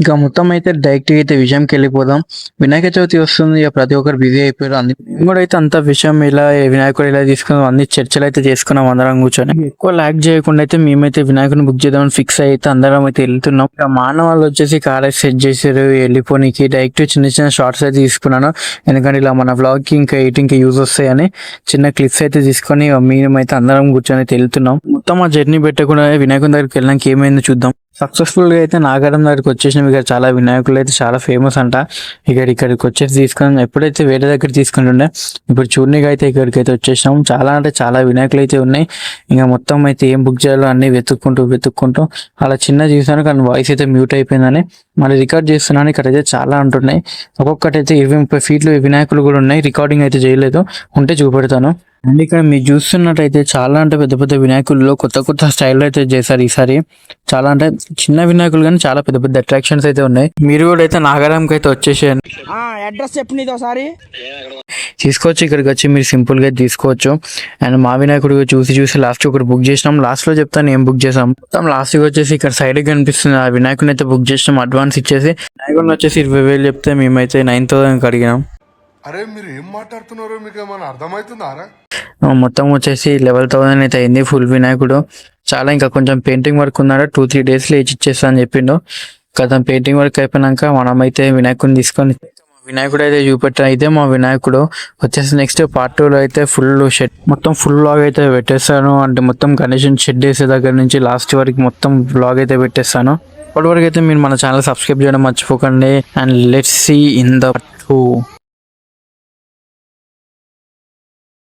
ఇక మొత్తం అయితే డైరెక్ట్‌గా అయితే విషయంకి వెళ్ళిపోదాం. వినాయక చవితి వస్తుంది. ఇక ప్రతి ఒక్కరు బిజీ అయిపోయారు. మేము కూడా అయితే అంత విషయం ఇలా వినాయకుడు ఇలా తీసుకున్నాం అన్ని చర్చలు అయితే చేసుకున్నాం అందరం కూర్చొని. ఎక్కువ లాగ్ చేయకుండా అయితే మేమైతే వినాయకుడిని బుక్ చేద్దామని ఫిక్స్ అయితే అందరం అయితే వెళ్తున్నాం. ఇక మా అన్న వాళ్ళు వచ్చేసి కార్ అయితే సెట్ చేశారు వెళ్ళిపోనీకి. డైరెక్ట్ చిన్న చిన్న షార్ట్స్ అయితే తీసుకున్నాను. ఎందుకంటే ఇలా మన వ్లాగ్‌కి ఇంకా ఎడిటింగ్‌కి యూజ్ వస్తాయని చిన్న క్లిప్స్ అయితే తీసుకొని మేమైతే అందరం కూర్చొని అయితే వెళ్తున్నాం. మొత్తం ఆ జర్నీ పెట్టకుండా వినాయకుని దగ్గరికి వెళ్ళడానికి ఏమైందో చూద్దాం. సక్సెస్ఫుల్గా అయితే నాగారం దగ్గరికి వచ్చేసినాం. ఇక చాలా వినాయకులు అయితే చాలా ఫేమస్ అంట. ఇక్కడికి వచ్చేసి తీసుకుని ఎప్పుడైతే వేరే దగ్గర తీసుకుంటుండే ఇప్పుడు చూడనీకి అయితే ఇక్కడికైతే వచ్చేసినాం. చాలా అంటే చాలా వినాయకులు అయితే ఉన్నాయి. ఇంకా మొత్తం అయితే ఏం బుక్ చేయాలో అన్ని వెతుక్కుంటూ అలా చిన్న చూసాను కానీ వాయిస్ అయితే మ్యూట్ అయిపోయిందని మళ్ళీ రికార్డ్ చేస్తున్నాను. ఇక్కడైతే చాలా ఉంటున్నాయి. ఒక్కొక్కటి అయితే 20-30 ఫీట్లు వినాయకులు కూడా ఉన్నాయి. రికార్డింగ్ అయితే చేయలేదు, ఉంటే చూపెడతాను. అండ్ ఇక్కడ మీరు చూస్తున్నట్టయితే చాలా అంటే పెద్ద పెద్ద వినాయకుల్లో కొత్త స్టైల్లో అయితే చేశారు ఈసారి. చాలా అంటే చిన్న వినాయకులు కానీ చాలా పెద్ద పెద్ద అట్రాక్షన్స్ అయితే ఉన్నాయి. మీరు కూడా అయితే నాగారంకి అయితే వచ్చేసేయండి. అడ్రస్ చెప్పండి ఒకసారి తీసుకోవచ్చు. ఇక్కడికి వచ్చి మీరు సింపుల్ గా తీసుకోవచ్చు. అండ్ మా వినాయకుడు చూసి లాస్ట్ ఒకటి బుక్ చేసినాం. లాస్ట్ లో చెప్తాను ఏం బుక్ చేసాం. మొత్తం లాస్ట్ కి వచ్చేసి ఇక్కడ సైడ్ కనిపిస్తుంది ఆ వినాయకుని అయితే బుక్ చేసినాం. అడ్వాన్స్ ఇచ్చేసి వినాయకుడిని వచ్చేసి 20,000 చెప్తే మేమైతే 9,000 అడిగినాం. అరే మీరు ఏం మాట్లాడుతున్నారో మీకు ఏమైనా అర్థమవుతుందారా? మొత్తం వచ్చేసి 11,000 అయితే అయింది ఫుల్ వినాయకుడు. చాలా ఇంకా కొంచెం పెయింటింగ్ వర్క్ ఉన్నాడు. 2-3 డేస్లో ఇచ్చేస్తా అని చెప్పిండు. కదా పెయింటింగ్ వర్క్ అయిపోయినాక మనమైతే వినాయకుడిని తీసుకొని వినాయకుడు అయితే చూపెట్టా. ఇదే మా వినాయకుడు వచ్చేసి నెక్స్ట్ పార్ట్ 2లో అయితే ఫుల్ షెడ్ మొత్తం ఫుల్ వ్లాగ్ అయితే పెట్టేస్తాను. అంటే మొత్తం గణేష్ షెడ్ వేసే దగ్గర నుంచి లాస్ట్ వరకు మొత్తం వ్లాగ్ అయితే పెట్టేస్తాను. అప్పటి వరకు అయితే మీరు మన ఛానల్ సబ్స్క్రైబ్ చేయడం మర్చిపోకండి. And let's see in the 2.